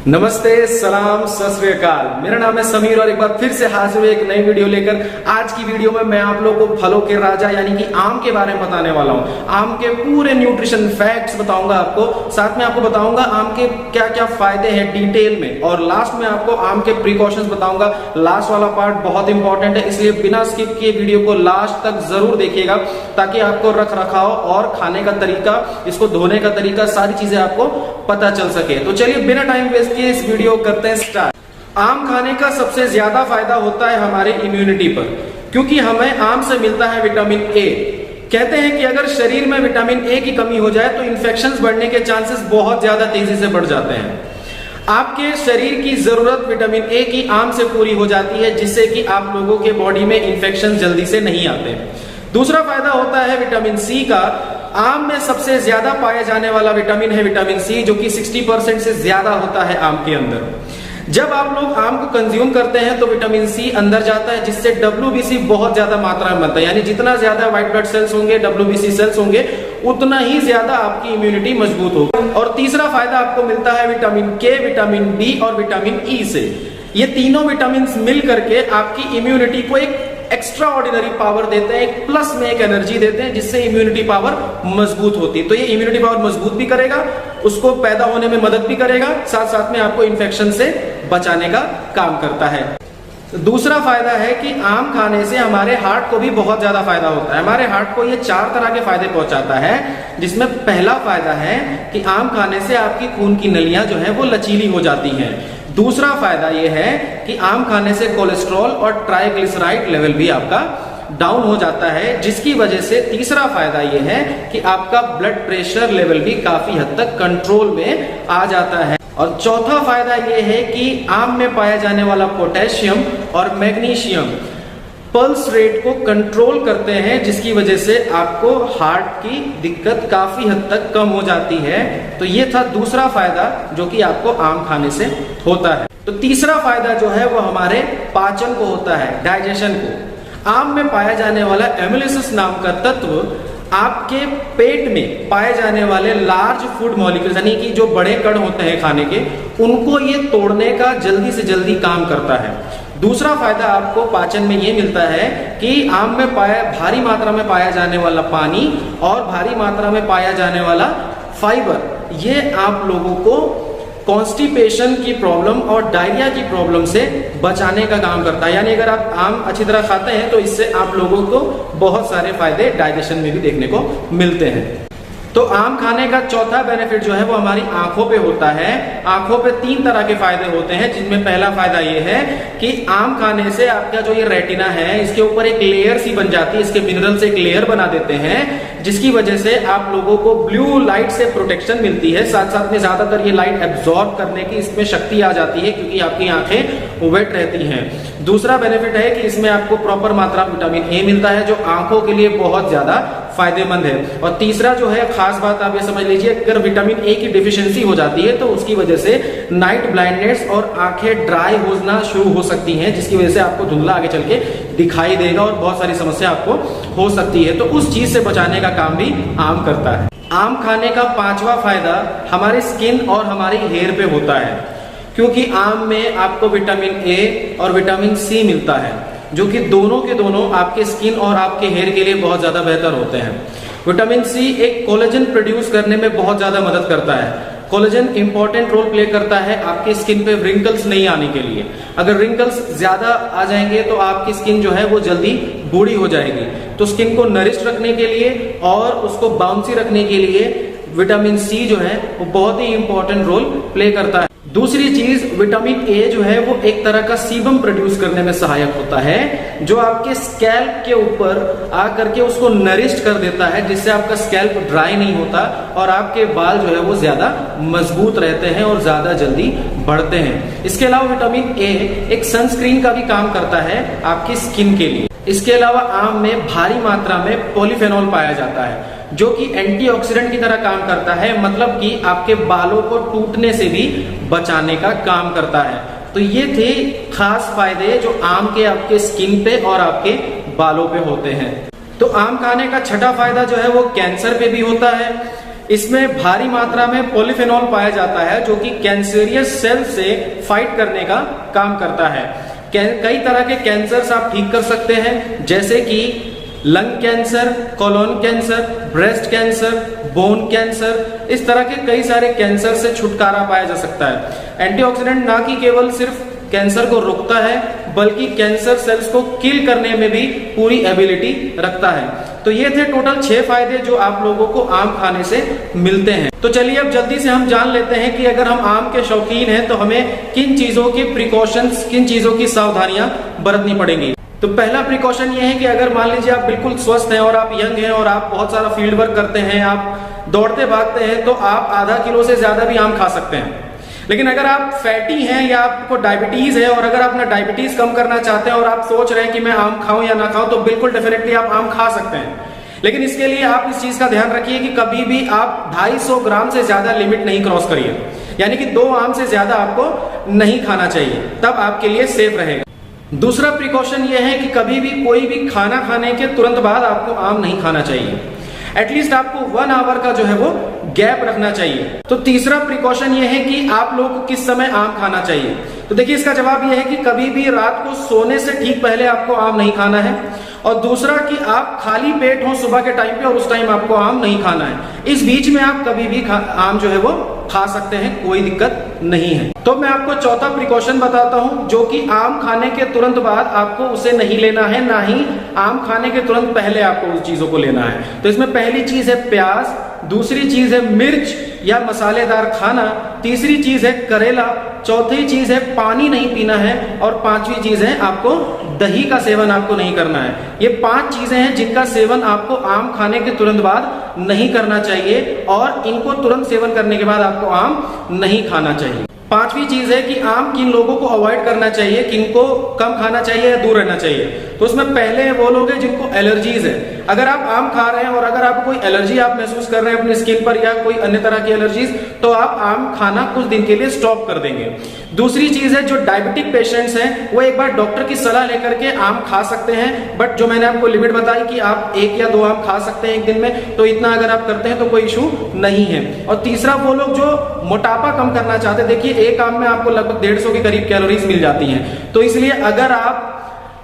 नमस्ते, सलाम, सत श्री अकाल। मेरा नाम है समीर और एक बार फिर से हाजिर हुए एक नई वीडियो लेकर। आज की वीडियो में मैं आप लोगों को फलों के राजा यानी कि आम के बारे में बताने वाला हूं। आम के पूरे न्यूट्रिशन फैक्ट्स बताऊंगा आपको, साथ में आपको बताऊंगा आम के क्या क्या फायदे हैं डिटेल में, और लास्ट में आपको आम के प्रिकॉशंस बताऊंगा। लास्ट वाला पार्ट बहुत इंपॉर्टेंट है, इसलिए बिना स्किप किए वीडियो को लास्ट तक जरूर देखिएगा ताकि आपको रख रखाव और खाने का तरीका, इसको धोने का तरीका, सारी चीजें आपको पता चल सके। तो चलिए बिना टाइम वेस्ट किए इस वीडियो करते हैं स्टार्ट। आम खाने का सबसे ज्यादा फायदा होता है हमारे इम्यूनिटी पर, क्योंकि हमें आम से मिलता है विटामिन ए। कहते हैं कि अगर शरीर में विटामिन ए की कमी हो जाए तो इन्फेक्शंस बढ़ने के चांसेस बहुत ज्यादा तेजी से बढ़ जाते हैं। आपके शरीर की जरूरत विटामिन ए की आम से पूरी हो जाती है, जिससे कि आप लोगों के बॉडी में इन्फेक्शन जल्दी से नहीं आते। दूसरा फायदा होता है विटामिन सी का। आम में सबसे ज्यादा पाया जाने वाला विटामिन है विटामिन सी, जो कि 60% से ज्यादा होता है आम के अंदर। जब आप लोग आम को कंज्यूम करते हैं तो विटामिन सी अंदर जाता है, जिससे डब्ल्यूबीसी बहुत ज्यादा मात्रा में बनता है। यानी जितना ज्यादा व्हाइट ब्लड सेल्स होंगे, डब्ल्यूबीसी सेल्स होंगे, उतना ही ज्यादा आपकी इम्यूनिटी मजबूत होगी। और तीसरा फायदा आपको मिलता है विटामिन के, विटामिन बी और विटामिन ई से। ये तीनों विटामिन मिल करके आपकी इम्यूनिटी को एक एक्स्ट्रा ऑर्डिनरी पावर देते हैं, एक प्लस में एक एनर्जी देते हैं, जिससे इम्यूनिटी पावर मजबूत होती है। तो ये इम्यूनिटी पावर मजबूत भी करेगा, उसको पैदा होने में मदद भी करेगा, साथ साथ में आपको इन्फेक्शन से बचाने का काम करता है। दूसरा फायदा है कि आम खाने से हमारे हार्ट को भी बहुत ज्यादा फायदा होता है। हमारे हार्ट को ये 4 तरह के फायदे पहुंचाता है, जिसमें पहला फायदा है कि आम खाने से आपकी खून की नलियां जो है वो लचीली हो जाती हैं। दूसरा फायदा यह है कि आम खाने से कोलेस्ट्रॉल और ट्राइग्लिसराइड लेवल भी आपका डाउन हो जाता है, जिसकी वजह से तीसरा फायदा यह है कि आपका ब्लड प्रेशर लेवल भी काफी हद तक कंट्रोल में आ जाता है। और चौथा फायदा यह है कि आम में पाया जाने वाला पोटेशियम और मैग्नीशियम पल्स रेट को कंट्रोल करते हैं, जिसकी वजह से आपको हार्ट की दिक्कत काफी हद तक कम हो जाती है। तो ये था दूसरा फायदा जो कि आपको आम खाने से होता है। तो तीसरा फायदा जो है वो हमारे पाचन को होता है, डाइजेशन को। आम में पाया जाने वाला एमिलेसिस नाम का तत्व आपके पेट में पाए जाने वाले लार्ज फूड मॉलिक्यूल्स यानी कि जो बड़े कण होते हैं खाने के, उनको ये तोड़ने का जल्दी से जल्दी काम करता है। दूसरा फायदा आपको पाचन में ये मिलता है कि आम में भारी मात्रा में पाया जाने वाला पानी और भारी मात्रा में पाया जाने वाला फाइबर, ये आप लोगों को कॉन्स्टिपेशन की प्रॉब्लम और डायरिया की प्रॉब्लम से बचाने का काम करता है। यानी अगर आप आम अच्छी तरह खाते हैं तो इससे आप लोगों को बहुत सारे फायदे डाइजेशन में भी देखने को मिलते हैं। तो आम खाने का चौथा बेनिफिट जो है वो हमारी आंखों पे होता है। आंखों पे 3 तरह के फायदे होते हैं, जिनमें पहला फायदा ये है कि आम खाने से आपका जो ये रेटिना है, इसके ऊपर एक लेयर सी बन जाती है, इसके मिनरल से एक लेयर बना देते हैं, जिसकी वजह से आप लोगों को ब्लू लाइट से प्रोटेक्शन मिलती है। साथ साथ में ज्यादातर ये लाइट एब्जॉर्ब करने की इसमें शक्ति आ जाती है, क्योंकि आपकी आंखें वेट रहती हैं। दूसरा बेनिफिट है कि इसमें आपको प्रॉपर मात्रा विटामिन ए मिलता है, जो आंखों के लिए बहुत ज्यादा फायदेमंद है। और तीसरा जो है खास बात आप ये समझ लीजिए, अगर विटामिन ए की डिफिशियंसी हो जाती है तो उसकी वजह से नाइट ब्लाइंडनेस और आंखें ड्राई होना शुरू हो सकती हैं, जिसकी वजह से आपको धुंधला आगे चल के दिखाई देगा और बहुत सारी समस्या आपको हो सकती है। तो उस चीज से बचाने का काम भी आम करता है। आम खाने का 5वां फायदा हमारे स्किन और हमारी हेयर पे होता है, क्योंकि आम में आपको विटामिन ए और विटामिन सी मिलता है, जो कि दोनों के दोनों आपके स्किन और आपके हेयर के लिए बहुत ज्यादा बेहतर होते हैं। विटामिन सी एक कोलेजन प्रोड्यूस करने में बहुत ज्यादा मदद करता है। कोलेजन इंपॉर्टेंट रोल प्ले करता है आपके स्किन पे रिंकल्स नहीं आने के लिए। अगर रिंकल्स ज्यादा आ जाएंगे तो आपकी स्किन जो है वो जल्दी बूढ़ी हो जाएगी। तो स्किन को नरिश रखने के लिए और उसको बाउंसी रखने के लिए विटामिन सी जो है वो बहुत ही इंपॉर्टेंट रोल प्ले करता है। दूसरी चीज, विटामिन ए जो है वो एक तरह का सीबम प्रोड्यूस करने में सहायक होता है, जो आपके स्कैल्प के ऊपर आकर के उसको नरिश्ड कर देता है, जिससे आपका स्कैल्प ड्राई नहीं होता और आपके बाल जो है वो ज्यादा मजबूत रहते हैं और ज्यादा जल्दी बढ़ते हैं। इसके अलावा विटामिन ए एक सनस्क्रीन का भी काम करता है आपकी स्किन के लिए। इसके अलावा आम में भारी मात्रा में पॉलीफेनॉल पाया जाता है, जो कि एंटीऑक्सीडेंट की तरह काम करता है, मतलब कि आपके बालों को टूटने से भी बचाने का काम करता है। तो ये थे खास फायदे जो आम के आपके स्किन पे और आपके बालों पे होते हैं। तो आम खाने का छठा फायदा जो है वो कैंसर पे भी होता है। इसमें भारी मात्रा में पॉलीफेनॉल पाया जाता है जो कि कैंसरियस सेल से फाइट करने का काम करता है। कई तरह के कैंसर्स आप ठीक कर सकते हैं, जैसे कि lung cancer, colon cancer, breast cancer, bone cancer, इस तरह के कई सारे कैंसर से छुटकारा पाया जा सकता है। एंटीऑक्सीडेंट ना कि केवल सिर्फ कैंसर को रोकता है बल्कि कैंसर सेल्स को किल करने में भी पूरी एबिलिटी रखता है। तो ये थे टोटल 6 फायदे जो आप लोगों को आम खाने से मिलते हैं। तो चलिए अब जल्दी से हम जान लेते हैं कि अगर हम आम के शौकीन हैं तो हमें किन चीजों की प्रिकॉशंस, किन चीजों की सावधानियां बरतनी पड़ेंगी। तो पहला प्रिकॉशन ये है कि अगर मान लीजिए आप बिल्कुल स्वस्थ हैं और आप यंग हैं और आप बहुत सारा फील्ड वर्क करते हैं, आप दौड़ते भागते हैं, तो आप आधा किलो से ज्यादा भी आम खा सकते हैं। लेकिन अगर आप फैटी हैं या आपको डायबिटीज है और अगर आप अपना डायबिटीज कम करना चाहते हैं और आप सोच रहे हैं कि मैं आम खाऊं या ना खाऊं, तो बिल्कुल डेफिनेटली आप आम खा सकते हैं। लेकिन इसके लिए आप इस चीज का ध्यान रखिए कि कभी भी आप 250 ग्राम से ज्यादा लिमिट नहीं क्रॉस करिए, यानी कि 2 आम से ज्यादा आपको नहीं खाना चाहिए, तब आपके लिए सेफ रहेगा। दूसरा प्रिकॉशन ये है कि कभी भी कोई भी खाना खाने के तुरंत बाद आपको आम नहीं खाना चाहिए। एटलीस्ट आपको 1 आवर का जो है वो गैप रखना चाहिए। तो तीसरा प्रिकॉशन ये है कि आप लोग को किस समय आम खाना चाहिए। तो देखिए इसका जवाब ये है कि कभी भी रात को सोने से ठीक पहले आपको आम नहीं खाना है, और दूसरा कि आप खाली पेट हो सुबह के टाइम पे और उस टाइम आपको आम नहीं खाना है। इस बीच में आप कभी भी आम जो है वो खा सकते हैं, कोई दिक्कत नहीं है। तो मैं आपको चौथा प्रिकॉशन बताता हूं, जो कि आम खाने के तुरंत बाद आपको उसे नहीं लेना है, ना ही आम खाने के तुरंत पहले आपको उस चीजों को लेना है। तो इसमें पहली चीज है प्याज, दूसरी चीज है मिर्च या मसालेदार खाना, तीसरी चीज है करेला, चौथी चीज है पानी नहीं पीना है, और 5वीं चीज है आपको दही का सेवन आपको नहीं करना है। ये 5 चीजें हैं जिनका सेवन आपको आम खाने के तुरंत बाद नहीं करना चाहिए, और इनको तुरंत सेवन करने के बाद आपको आम नहीं खाना चाहिए। 5वीं चीज है कि आम किन लोगों को अवॉइड करना चाहिए, किनको कम खाना चाहिए या दूर रहना चाहिए। तो उसमें पहले वो लोग हैं जिनको एलर्जीज है। अगर आप आम खा रहे हैं और अगर आपको कोई एलर्जी आप महसूस कर रहे हैं अपनी स्किन पर या कोई अन्य तरह की एलर्जीज, तो आप आम खाना कुछ दिन के लिए स्टॉप कर देंगे। दूसरी चीज है जो डायबिटिक पेशेंट्स हैं वो एक बार डॉक्टर की सलाह लेकर के आम खा सकते हैं, बट जो मैंने आपको लिमिट बताई कि आप 1 या 2 आम खा सकते हैं एक दिन में, तो इतना अगर आप करते हैं तो कोई इशू नहीं है। और तीसरा वो लोग जो मोटापा कम करना चाहते हैं, देखिए एक आम में आपको लगभग 150 के करीब कैलोरीज मिल जाती हैं, तो इसलिए अगर आप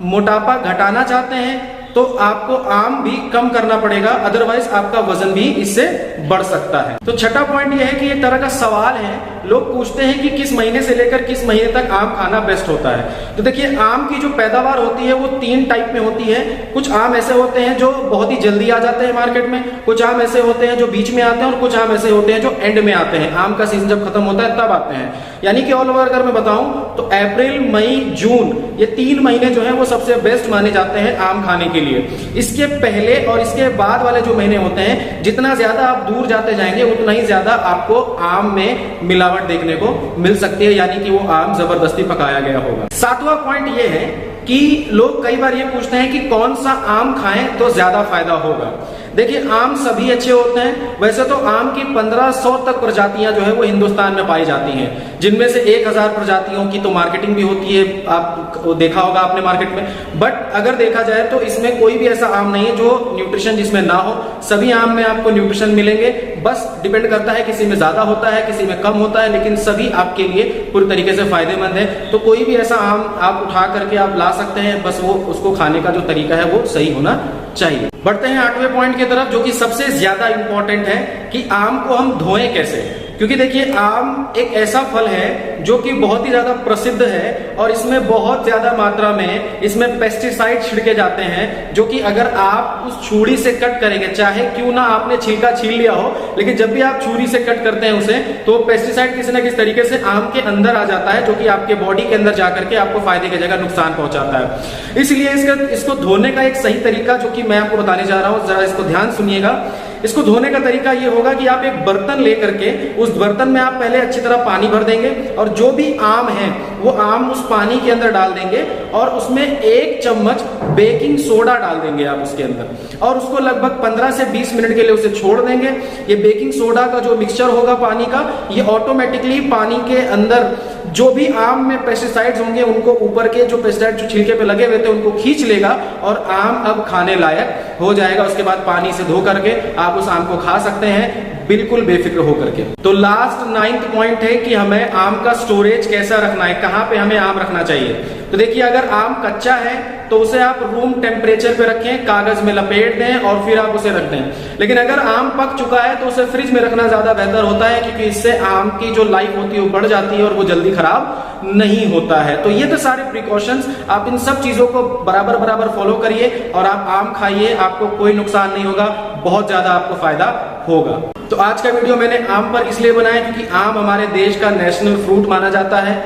मोटापा घटाना चाहते हैं तो आपको आम भी कम करना पड़ेगा, अदरवाइज आपका वजन भी इससे बढ़ सकता है। तो छठा पॉइंट यह है कि ये तरह का सवाल है, लोग पूछते हैं कि किस महीने से लेकर किस महीने तक आम खाना बेस्ट होता है। तो देखिए आम की जो पैदावार होती है वो 3 टाइप में होती है। कुछ आम ऐसे होते हैं जो बहुत ही जल्दी आ जाते हैं मार्केट में, कुछ आम ऐसे होते हैं जो बीच में आते हैं, और कुछ आम ऐसे होते हैं जो एंड में आते हैं, आम का सीजन जब खत्म होता है तब आते हैं। यानी कि ऑल ओवर अगर मैं बताऊं तो अप्रैल, मई, जून, ये 3 महीने जो है वो सबसे बेस्ट माने जाते हैं आम खाने के लिए। इसके पहले और इसके बाद वाले जो महीने होते हैं, जितना ज्यादा आप दूर जाते जाएंगे उतना ही ज्यादा आपको आम में मिलावट देखने को मिल सकती है, यानी कि वो आम जबरदस्ती पकाया गया होगा। 7वां पॉइंट ये है कि लोग कई बार ये पूछते हैं कि कौन सा आम खाएं तो ज्यादा फायदा होगा। देखिए आम सभी अच्छे होते हैं। वैसे तो आम की 1500 तक प्रजातियां जो है वो हिंदुस्तान में पाई जाती हैं, जिनमें से 1000 प्रजातियों की तो मार्केटिंग भी होती है, आप देखा होगा आपने मार्केट में। बट अगर देखा जाए तो इसमें कोई भी ऐसा आम नहीं है जो न्यूट्रिशन जिसमें ना हो। सभी आम में आपको न्यूट्रिशन मिलेंगे, बस डिपेंड करता है किसी में ज्यादा होता है किसी में कम होता है, लेकिन सभी आपके लिए पूरी तरीके से फायदेमंद है। तो कोई भी ऐसा आम आप उठा करके आप ला सकते हैं, बस वो उसको खाने का जो तरीका है वो सही होना चाहिए। बढ़ते हैं 8वें पॉइंट की तरफ, जो कि सबसे ज्यादा इंपॉर्टेंट है कि आम को हम धोएं कैसे। क्योंकि देखिए आम एक ऐसा फल है जो कि बहुत ही ज्यादा प्रसिद्ध है और इसमें बहुत ज्यादा मात्रा में इसमें पेस्टिसाइड छिड़के जाते हैं, जो कि अगर आप उस छुरी से कट करेंगे, चाहे क्यों ना आपने छिलका छील लिया हो, लेकिन जब भी आप छुरी से कट करते हैं उसे, तो पेस्टिसाइड किसी ना किसी तरीके से आम के अंदर आ जाता है, जो कि आपके बॉडी के अंदर जाकर के आपको फायदे की जगह नुकसान पहुंचाता है। इसलिए इसको धोने का एक सही तरीका जो कि मैं आपको बताने जा रहा हूं, जरा इसको ध्यान सुनिएगा। इसको धोने का तरीका ये होगा कि आप एक बर्तन लेकर के उस बर्तन में आप पहले अच्छी तरह पानी भर देंगे और जो भी आम है वो आम उस पानी के अंदर डाल देंगे और उसमें 1 चम्मच बेकिंग सोडा डाल देंगे आप उसके अंदर, और उसको लगभग 15 से 20 मिनट के लिए उसे छोड़ देंगे। ये बेकिंग सोडा का जो मिक्सचर होगा पानी का, ये ऑटोमेटिकली पानी के अंदर जो भी आम में पेस्टिसाइड्स होंगे उनको ऊपर के जो पेस्टिसाइड जो छिलके पे लगे हुए थे उनको खींच लेगा और आम अब खाने लायक हो जाएगा। उसके बाद पानी से धो करके आप उस आम को खा सकते हैं। बिल्कुल बेफिक्र होकर के। तो लास्ट 9th पॉइंट है कि हमें आम का स्टोरेज कैसा रखना है, कहां पे हमें आम रखना चाहिए। तो देखिए, अगर आम कच्चा है तो उसे आप रूम टेम्परेचर पे रखें, कागज में लपेट दें और फिर आप उसे रख दें। लेकिन अगर आम पक चुका है तो उसे फ्रिज में रखना ज्यादा बेहतर होता है, क्योंकि इससे आम की जो लाइफ होती है वो बढ़ जाती है और वो जल्दी खराब नहीं होता है। तो ये तो सारे प्रिकॉशंस, आप इन सब चीजों को बराबर बराबर फॉलो करिए और आप आम खाइए, आपको कोई नुकसान नहीं होगा, बहुत ज्यादा आपको फायदा होगा। तो आज का वीडियो मैंने आम पर इसलिए बनाया क्योंकि आम हमारे देश का नेशनल फ्रूट माना जाता है।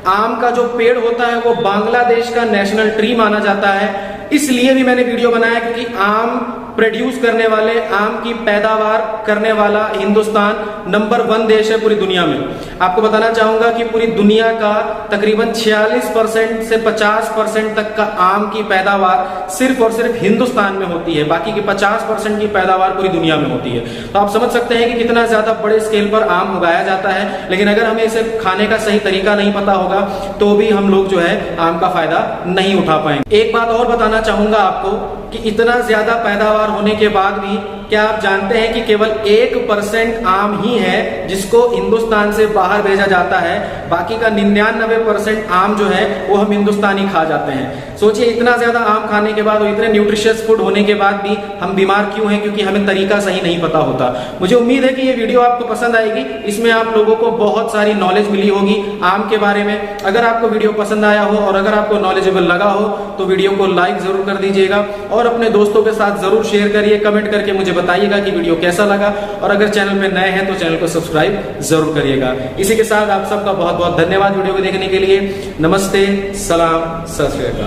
आम का जो पेड़ होता है वो बांग्लादेश का नेशनल ट्री माना जाता है। इसलिए भी मैंने वीडियो बनाया क्योंकि आम प्रोड्यूस करने वाले, आम की पैदावार करने वाला हिंदुस्तान नंबर 1 देश है पूरी दुनिया में। आपको बताना चाहूंगा कि पूरी दुनिया का तकरीबन 46% से 50% तक का आम की पैदावार सिर्फ और सिर्फ हिंदुस्तान में होती है, बाकी की 50% की पैदावार पूरी दुनिया में होती है। तो आप समझ सकते हैं कि कितना ज्यादा बड़े स्केल पर आम उगाया जाता है। लेकिन अगर हमें इसे खाने का सही तरीका नहीं पता होगा तो भी हम लोग जो है आम का फायदा नहीं उठा पाएंगे। एक बात और बताना चाहूंगा आपको कि इतना ज्यादा पैदावार होने के बाद भी क्या आप जानते हैं कि केवल 1% आम ही है जिसको हिंदुस्तान से बाहर भेजा जाता है, बाकी का 99% आम जो है वो हम हिंदुस्तानी खा जाते हैं। सोचिए, इतना ज्यादा आम खाने के बाद और इतने न्यूट्रिशियस फूड होने के बाद भी हम बीमार क्यों हैं? क्योंकि हमें तरीका सही नहीं पता होता। मुझे उम्मीद है कि ये वीडियो आपको पसंद आएगी, इसमें आप लोगों को बहुत सारी नॉलेज मिली होगी आम के बारे में। अगर आपको वीडियो पसंद आया हो और अगर आपको नॉलेजेबल लगा हो तो वीडियो को लाइक जरूर कर दीजिएगा और अपने दोस्तों के साथ जरूर शेयर करिए। कमेंट करके मुझे बताइएगा कि वीडियो कैसा लगा, और अगर चैनल में नए हैं तो चैनल को सब्सक्राइब जरूर करिएगा। इसी के साथ आप सबका बहुत बहुत धन्यवाद वीडियो को देखने के लिए। नमस्ते, सलाम, सत श्री अकाल।